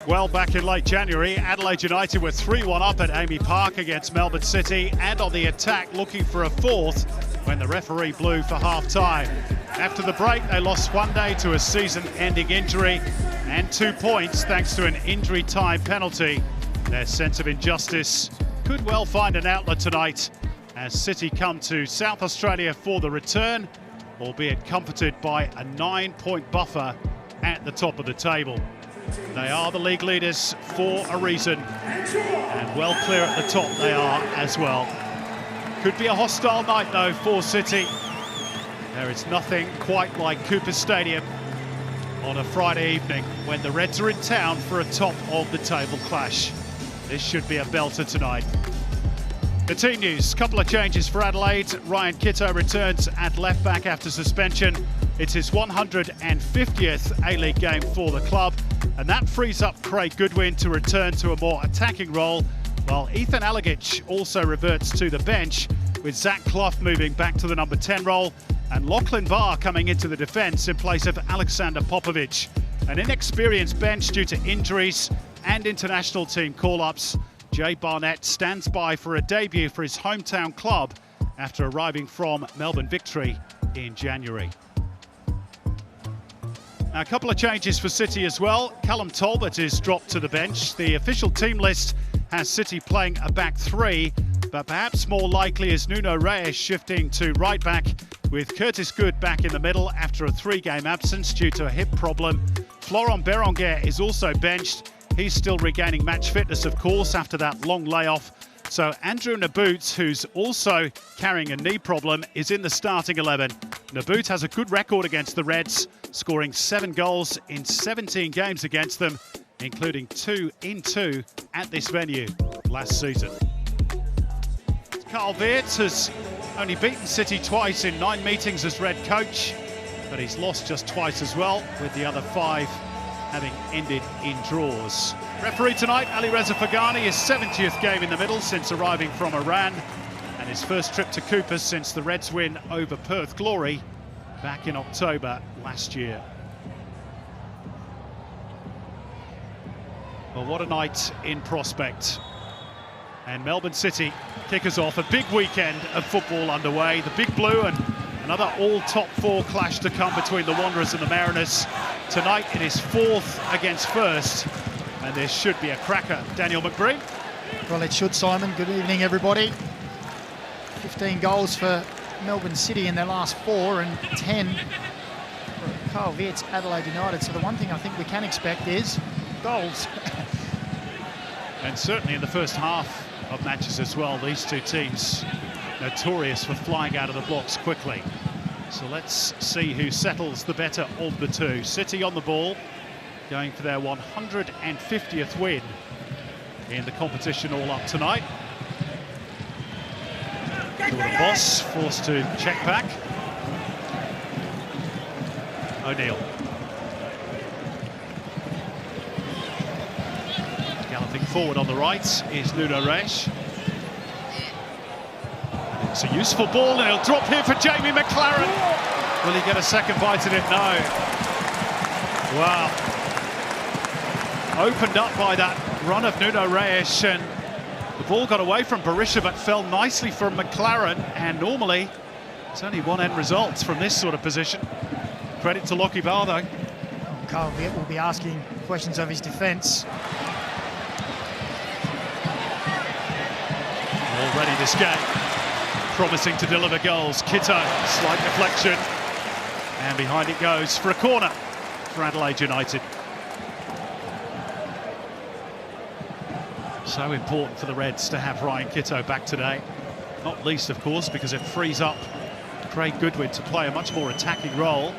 Well, back in late January, Adelaide United were 3-1 up at Amy Park against Melbourne City and on the attack looking for a fourth when the referee blew for half-time. After the break, they lost one day to a season-ending injury and 2 points thanks to an injury time penalty. Their sense of injustice could well find an outlet tonight as City come to South Australia for the return, albeit comforted by a 9-point buffer at the top of the table. They are the league leaders for a reason, and well clear at the top they are as well. Could be a hostile night though for City. There is nothing quite like Cooper Stadium on a Friday evening when the Reds are in town for a top of the table clash. This should be a belter tonight. The team news, couple of changes for Adelaide. Ryan Kitto returns at left back after suspension. It's his 150th A-League game for the club, and that frees up Craig Goodwin to return to a more attacking role, while Ethan Alagic also reverts to the bench, with Zach Clough moving back to the number 10 role, and Lachlan Barr coming into the defence in place of Alexander Popovic. An inexperienced bench due to injuries and international team call-ups. Jay Barnett stands by for a debut for his hometown club after arriving from Melbourne Victory in January. Now, a couple of changes for City as well. Callum Talbot is dropped to the bench. The official team list has City playing a back three, but perhaps more likely is Nuno Reyes shifting to right back, with Curtis Good back in the middle after a 3-game absence due to a hip problem. Florent Berenguer is also benched. He's still regaining match fitness, of course, after that long layoff. So Andrew Nabbout, who's also carrying a knee problem, is in the starting 11. Nabbout has a good record against the Reds, scoring 7 goals in 17 games against them, including 2 in 2 at this venue last season. Carl Weerts has only beaten City twice in 9 meetings as Red coach, but he's lost just twice as well, with the other 5 having ended in draws. Referee tonight, Ali Reza Fagani, his 70th game in the middle since arriving from Iran, and his first trip to Coopers since the Reds win over Perth Glory back in October last year. Well, what a night in prospect. And Melbourne City kick us off. A big weekend of football underway. The Big Blue and another all-top 4 clash to come between the Wanderers and the Mariners. Tonight it is 4th against 1st, and there should be a cracker. Daniel McBreen. Well, it should, Simon. Good evening, everybody. 15 goals for Melbourne City in their last 4 and 10 for Carl Weerts, Adelaide United. So the one thing I think we can expect is goals. And certainly in the first half of matches as well, these two teams notorious for flying out of the blocks quickly. So let's see who settles the better of the two. City on the ball, going for their 150th win in the competition all up tonight. Jordan Boss forced to check back. O'Neill. Galloping forward on the right is Nuno Reyes. It's a useful ball, and he'll drop here for Jamie McLaren. Will he get a second bite at it? No. Wow. Opened up by that run of Nuno Reyes, and the ball got away from Berisha but fell nicely from McLaren, and normally it's only one end result from this sort of position. Credit to Lockie Barr though. Carl Weerts will be asking questions of his defence. Already this game promising to deliver goals. Kitto, slight deflection, and behind it goes for a corner for Adelaide United. So important for the Reds to have Ryan Kitto back today, not least of course because it frees up Craig Goodwin to play a much more attacking role.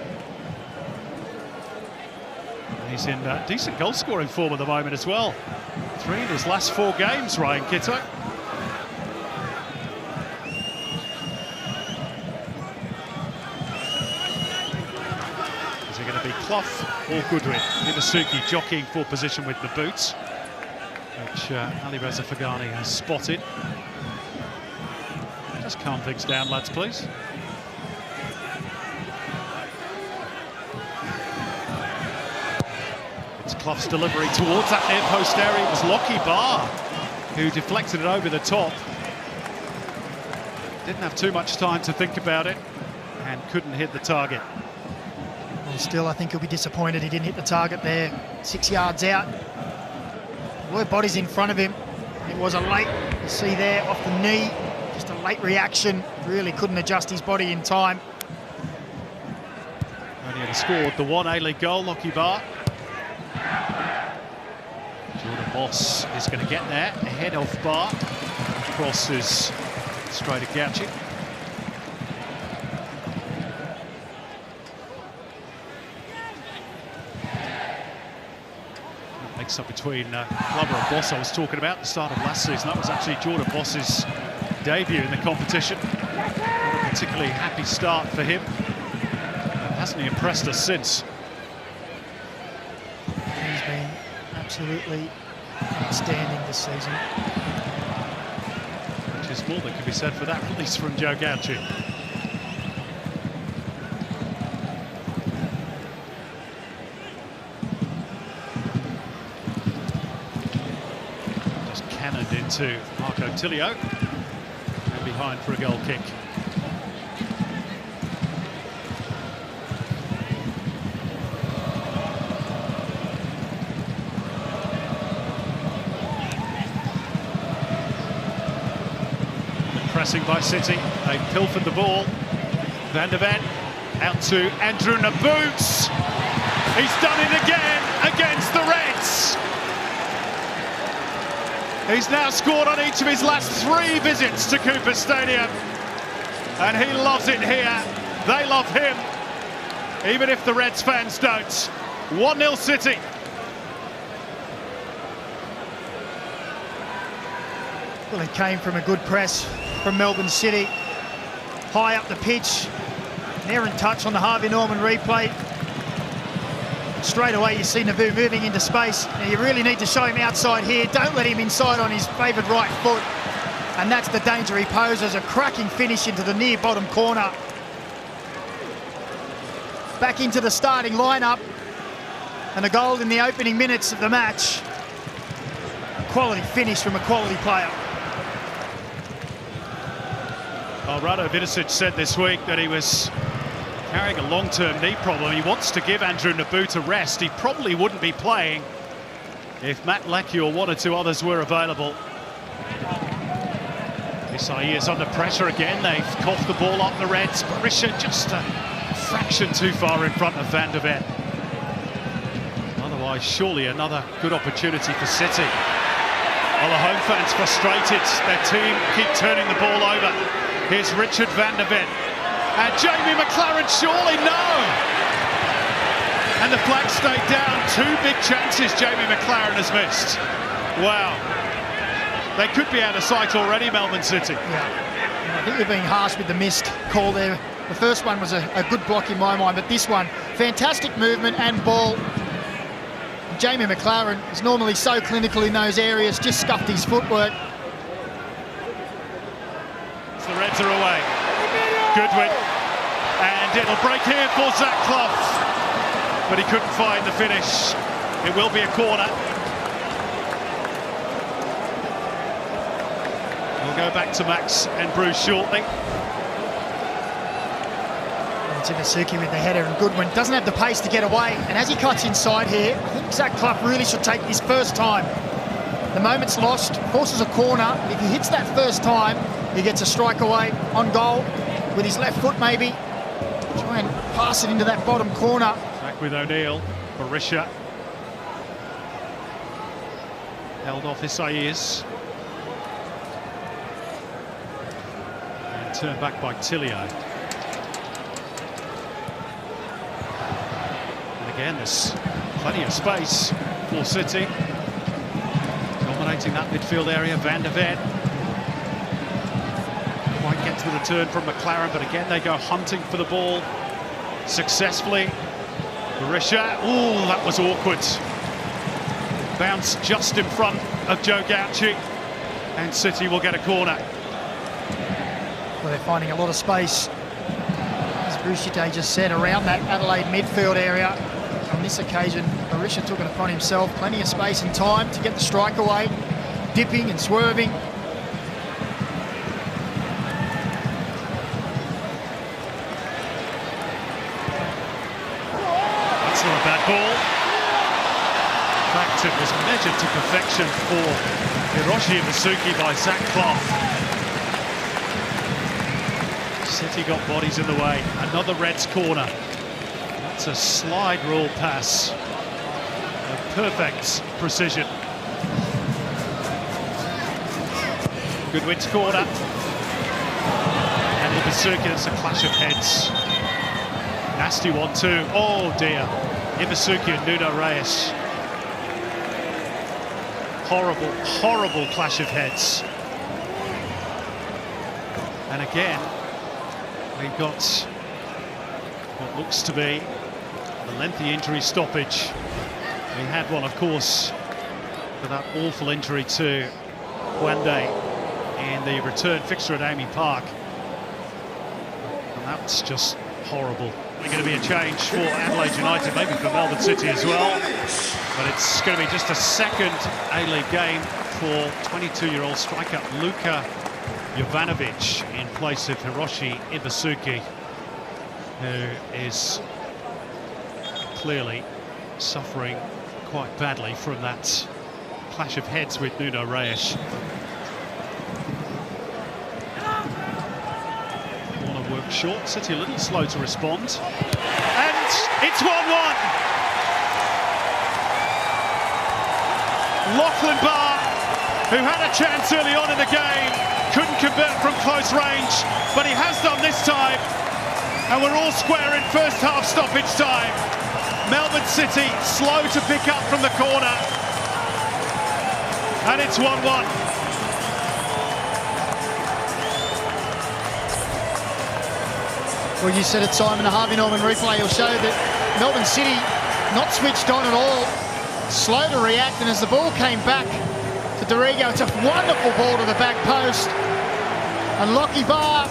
And he's in decent goal scoring form at the moment as well. 3 in his last 4 games, Ryan Kitto. Going to be Clough or Goodwin. Imasuki jockeying for position with the boots, which Ali Reza Fagani has spotted. Just calm things down, lads, please. It's Clough's delivery towards that near post area. It was Lockie Barr who deflected it over the top. Didn't have too much time to think about it and couldn't hit the target. Well, still, I think he'll be disappointed he didn't hit the target there. 6 yards out. There were bodies in front of him. It was a late, you see there, off the knee. Just a late reaction. Really couldn't adjust his body in time. Only had scored the one A-League goal, Lockie Barr. Jordan Moss is going to get there, ahead of Barr. Crosses straight at Gauci. Mix up between Glover and Boss I was talking about at the start of last season. That was actually Jordan Boss's debut in the competition. Not a particularly happy start for him. Hasn't he impressed us since? He's been absolutely outstanding this season. Which is more than can be said for that release from Joe Gauci. Just cannoned into Marco Tilio and behind for a goal kick. Pressing by City, they pilfered the ball. Van der Ven out to Andrew Naboots. He's done it again against the Reds. He's now scored on each of his last 3 visits to Cooper Stadium. And he loves it here. They love him, even if the Reds fans don't. 1-0 City. Well, it came from a good press from Melbourne City. High up the pitch. An errant touch on the Harvey Norman replay. Straight away you see Naboo moving into space. Now you really need to show him outside here. Don't let him inside on his favoured right foot. And that's the danger he poses. A cracking finish into the near bottom corner. Back into the starting lineup. And a goal in the opening minutes of the match. Quality finish from a quality player. Well, Rado Vidicic said this week that he was carrying a long-term knee problem. He wants to give Andrew Naboots a rest. He probably wouldn't be playing if Matt Leckie or 1 or 2 others were available. Isai is under pressure again. They've coughed the ball up the Reds. Berisha just a fraction too far in front of Van der Ven. Otherwise, surely another good opportunity for City. Well, the home fans frustrated. Their team keep turning the ball over. Here's Richard Van der Ven. And Jamie McLaren, surely no! And the flag stayed down. 2 big chances Jamie McLaren has missed. Wow. They could be out of sight already, Melbourne City. Yeah, I think they're being harsh with the missed call there. The first one was a good block in my mind, but this one, fantastic movement and ball. Jamie McLaren is normally so clinical in those areas, just scuffed his footwork. The Reds are away. Goodwin. And it'll break here for Zach Clough. But he couldn't find the finish. It will be a corner. We'll go back to Max and Bruce shortly. Timasuki with the header, and Goodwin doesn't have the pace to get away. And as he cuts inside here, I think Zach Clough really should take this first time. The moment's lost, forces a corner. If he hits that first time, he gets a strike away on goal with his left foot maybe. Try and pass it into that bottom corner. Back with O'Neill. Berisha. Held off Isaias. And turned back by Tilio. And again, there's plenty of space for City. Dominating that midfield area, Van der Ven. Quite gets the return from McLaren, but again they go hunting for the ball successfully. Berisha, ooh, that was awkward. Bounce just in front of Joe Gauci, and City will get a corner. Well, they're finding a lot of space, as Bruchite just said, around that Adelaide midfield area. on this occasion, Barisha took it upon himself. Plenty of space and time to get the strike away, dipping and swerving. That's not a bad ball. In fact, it was measured to perfection for Hiroshi Isuzu by Zach Clough. City got bodies in the way. Another Reds corner. That's a slide rule pass of perfect precision. Goodwin's corner. And Isuzu, it's a clash of heads. Nasty one too. Oh dear. Isuzu and Nuno Reyes. Horrible, horrible clash of heads. And again, we've got what looks to be a lengthy injury stoppage. We had one, of course, for that awful injury to Wande in the return fixture at Amy Park. And that's just horrible. There's going to be a change for Adelaide United, maybe for Melbourne City as well. But it's going to be just a second A-League game for 22-year-old striker Luka Jovanovic in place of Hiroshi Isuzu, who is clearly suffering quite badly from that clash of heads with Nuno Reyes. Corner work short, City a little slow to respond. And it's 1-1. Lachlan Barr, who had a chance early on in the game, couldn't convert from close range, but he has done this time. And we're all square in first half stoppage time. Melbourne City slow to pick up from the corner. And it's 1-1. Well, you said it, Simon. A Harvey Norman replay will show that Melbourne City not switched on at all. Slow to react, and as the ball came back to Dorigo, it's a wonderful ball to the back post. And Lockie Barr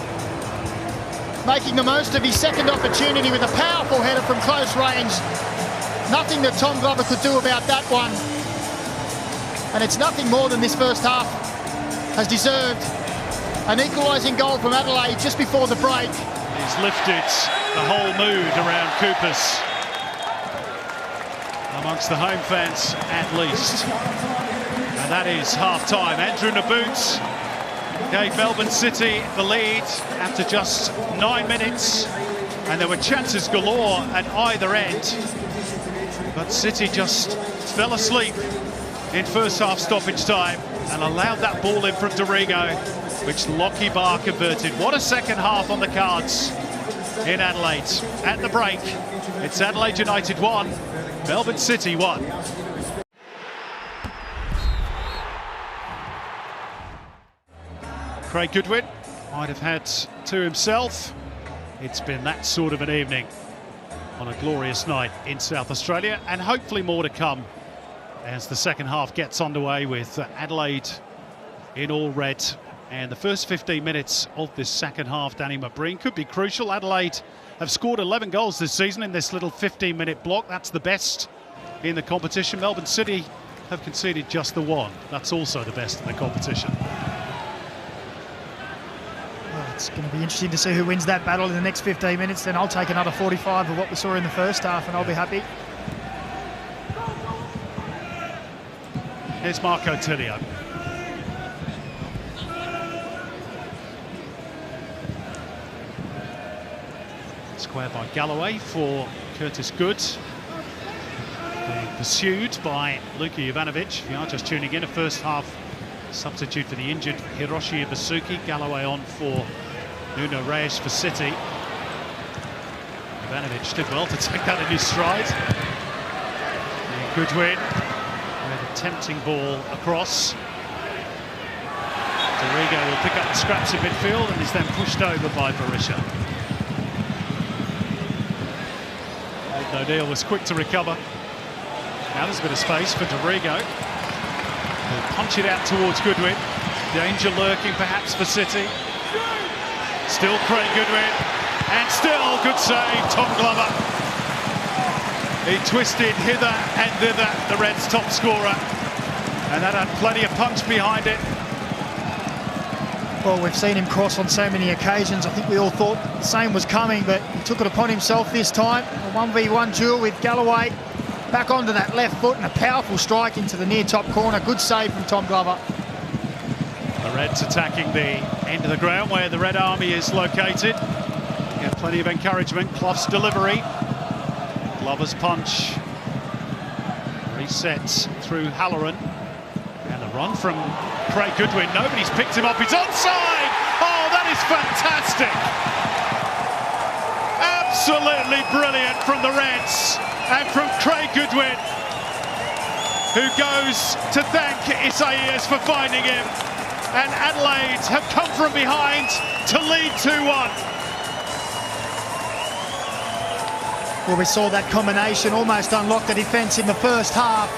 making the most of his second opportunity with a powerful header from close range. Nothing that Tom Glover could do about that one. And it's nothing more than this first half has deserved. An equalising goal from Adelaide just before the break. He's lifted the whole mood around Coopers, amongst the home fans at least. And that is half-time. Andrew Naboots gave Melbourne City the lead after just 9 minutes, and there were chances galore at either end, but City just fell asleep in first half stoppage time and allowed that ball in from Dorigo, which Lockie Barr converted. What a second half on the cards in Adelaide. At the break, it's Adelaide United 1, Melbourne City 1. Craig Goodwin might have had to himself. It's been that sort of an evening on a glorious night in South Australia, and hopefully more to come as the second half gets underway with Adelaide in all red. And the first 15 minutes of this second half, Danny McBreen, could be crucial. Adelaide have scored 11 goals this season in this little 15-minute block. That's the best in the competition. Melbourne City have conceded just the one. That's also the best in the competition. Well, it's going to be interesting to see who wins that battle in the next 15 minutes. Then I'll take another 45 of what we saw in the first half, and I'll be happy. Here's Marco Tilio. Square by Galloway for Curtis Good. Being pursued by Luka Jovanovic. If you are just tuning in, a first half substitute for the injured Hiroshi Isuzu. Galloway on for Nuno Reyes for City. Jovanovic did well to take that in his stride. And Goodwin with a tempting ball across. Dorigo will pick up the scraps in midfield and is then pushed over by Barisha. O'Neill was quick to recover. Now there's a bit of space for Dorigo. He'll punch it out towards Goodwin. Danger lurking perhaps for City. Still Craig Goodwin. And still good save, Tom Glover. He twisted hither and thither, the Reds' top scorer, and that had plenty of punch behind it. Well, we've seen him cross on so many occasions. I think we all thought the same was coming, but he took it upon himself this time. A 1v1 duel with Galloway. Back onto that left foot and a powerful strike into the near top corner. Good save from Tom Glover. The Reds attacking the end of the ground where the Red Army is located. Get plenty of encouragement. Clough's delivery. Glover's punch. Resets through Halloran. And the run from Craig Goodwin. Nobody's picked him up. He's onside! Oh, that is fantastic! Absolutely brilliant from the Reds. And from Craig Goodwin, who goes to thank Isaias for finding him. And Adelaide have come from behind to lead 2-1. Well, we saw that combination almost unlock the defence in the first half.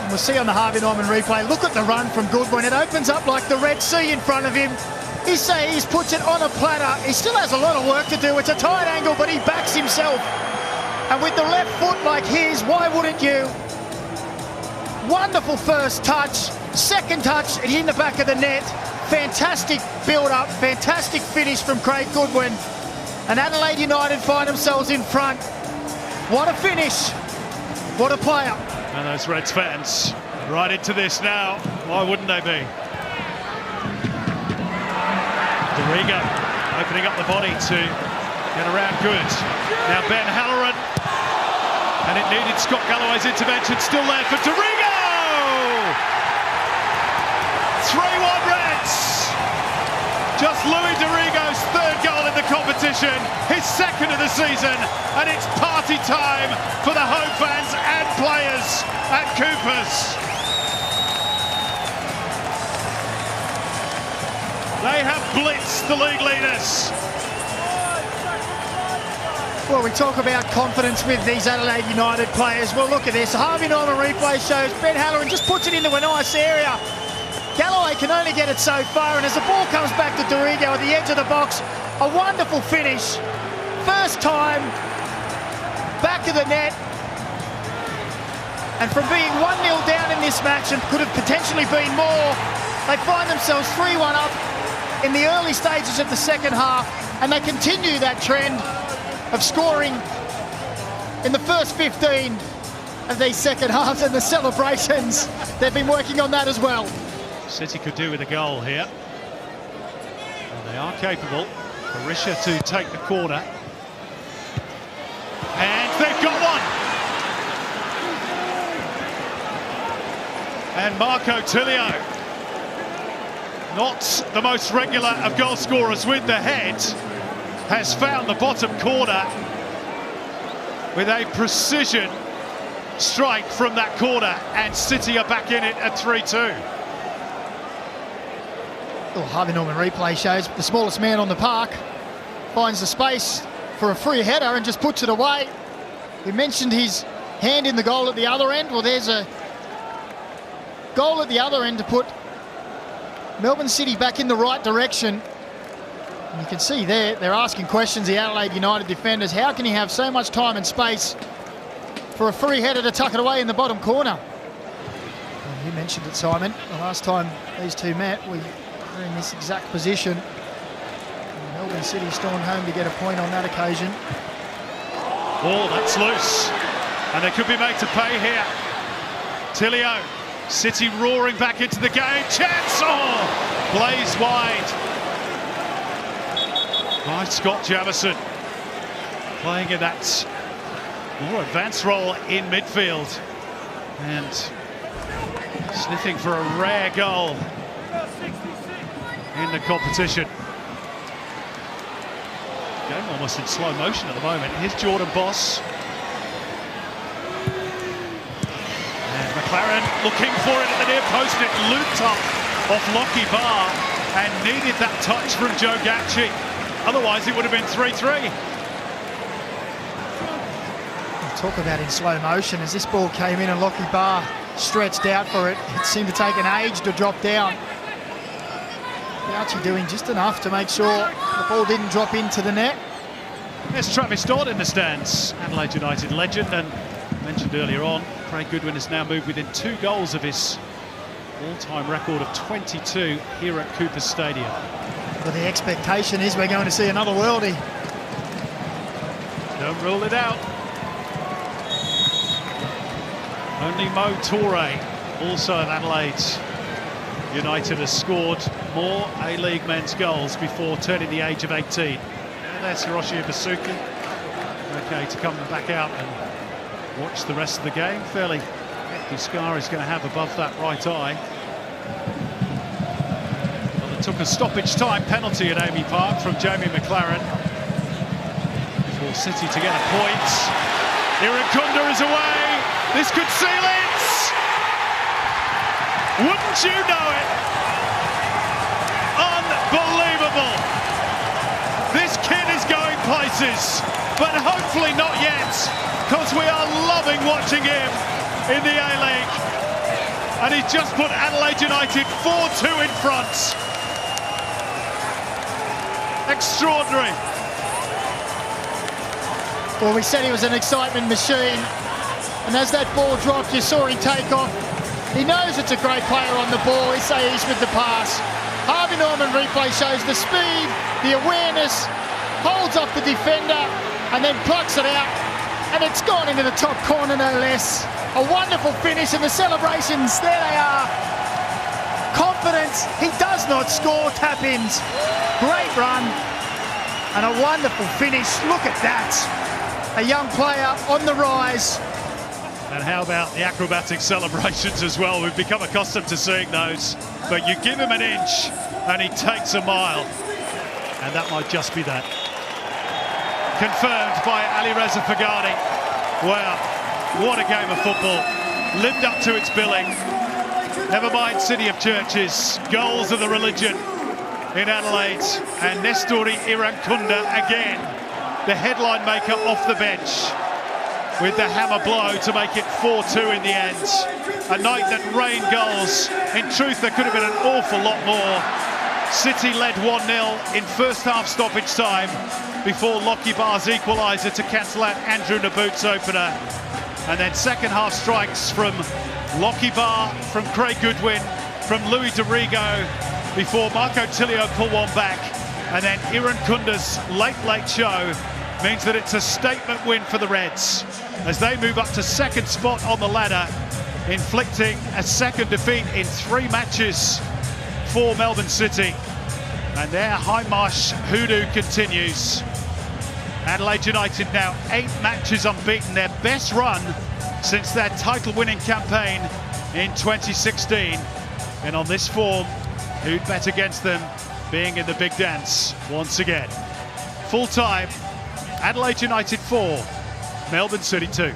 And we'll see on the Harvey Norman replay, look at the run from Goodwin. It opens up like the Red Sea in front of him. Isaias puts it on a platter. He still has a lot of work to do. It's a tight angle, but he backs himself. And with the left foot like his, why wouldn't you? Wonderful first touch. Second touch, it hit in the back of the net. Fantastic build-up, fantastic finish from Craig Goodwin. And Adelaide United find themselves in front. What a finish. What a player. And those Reds fans right into this now. Why wouldn't they be? Dorigo opening up the body to get around good. Now Ben Halloran. And it needed Scott Galloway's intervention. Still there for Dorigo! 3-1 Reds! Just Louis Dorigo's third goal in the competition. His second of the season. And it's party time for the home fans and players at Coopers. They have blitzed the league leaders. Well, we talk about confidence with these Adelaide United players. Well, look at this. Harvey Norman replay shows Ben Halloran just puts it into a nice area. Galloway can only get it so far, and as the ball comes back to Dorigo at the edge of the box, a wonderful finish. First time, back of the net. And from being 1-0 down in this match and could have potentially been more, they find themselves 3-1 up in the early stages of the second half, and they continue that trend of scoring in the first 15 of these second halves, and the celebrations, they've been working on that as well. City could do with a goal here. And they are capable. Barisha to take the corner. And they've got one! And Marco Tilio, not the most regular of goal scorers with the head, has found the bottom corner with a precision strike from that corner, and City are back in it at 3-2. Well, Harvey Norman replay shows the smallest man on the park finds the space for a free header and just puts it away. We mentioned his hand in the goal at the other end. Well, there's a goal at the other end to put Melbourne City back in the right direction. And you can see there, they're asking questions, the Adelaide United defenders. How can he have so much time and space for a free header to tuck it away in the bottom corner? Well, you mentioned it, Simon. The last time these two met, we were in this exact position. And Melbourne City stormed home to get a point on that occasion. Oh, that's loose. And they could be made to pay here. Tilio, City roaring back into the game. Chance! Oh! Blaze wide. By Scott Jamieson. Playing in that more advanced role in midfield. And sniffing for a rare goal in the competition. Game almost in slow motion at the moment. Here's Jordan Boss. And McLaren looking for it at the near post. It looped up off Lockie Barr and needed that touch from Joe Gatchie. Otherwise it would have been 3-3. Talk about in slow motion. As this ball came in and Lockie Barr stretched out for it, it seemed to take an age to drop down. Gatchie doing just enough to make sure the ball didn't drop into the net. There's Travis Dodd in the stands, Adelaide United legend, and mentioned earlier on, Craig Goodwin has now moved within 2 goals of his all-time record of 22 here at Cooper Stadium. Well, the expectation is we're going to see another worldie. Don't rule it out. Only Mo Toure, also at Adelaide United, has scored more A-League men's goals before turning the age of 18. And there's Hiroshi Ibasuki. Okay, to come back out and watch the rest of the game. Fairly hefty scar he's going to have above that right eye. Well, it took a stoppage time penalty at Amy Park from Jamie McLaren for City to get a point. Irankunda is away. This could seal it. Wouldn't you know it? Unbelievable. This kid is going places, but hopefully not yet, because we are loving watching him in the A-League. And he's just put Adelaide United 4-2 in front. Extraordinary. Well, we said he was an excitement machine, and as that ball dropped, you saw him take off. He knows it's a great player on the ball. He's so easy with the pass. Harvey Norman replay shows the speed, the awareness, holds off the defender, and then plucks it out, and it's gone into the top corner, no less. A wonderful finish, and the celebrations, there they are. Confidence, he does not score tap-ins. Great run, and a wonderful finish. Look at that. A young player on the rise. And how about the acrobatic celebrations as well? We've become accustomed to seeing those. But you give him an inch and he takes a mile. And that might just be that. Confirmed by Ali Reza Fagani. Wow, what a game of football. Lived up to its billing. Never mind City of Churches. Goals of the religion in Adelaide. And Nestori Irankunda again, the headline maker off the bench, with the hammer blow to make it 4-2 in the end. A night that rained goals. In truth, there could have been an awful lot more. City led 1-0 in first half stoppage time before Lockie Barr's equaliser to cancel out Andrew Naboot's opener. And then second half strikes from Lockie Barr, from Craig Goodwin, from Louis Dorigo, before Marco Tilio pulled one back. And then Irankunda's late show means that it's a statement win for the Reds as they move up to second spot on the ladder, inflicting a second defeat in 3 matches for Melbourne City. And their Hindmarsh hoodoo continues. Adelaide United now 8 matches unbeaten, their best run since their title-winning campaign in 2016. And on this form, who'd bet against them being in the big dance once again? Full time, Adelaide United 4, Melbourne City 2.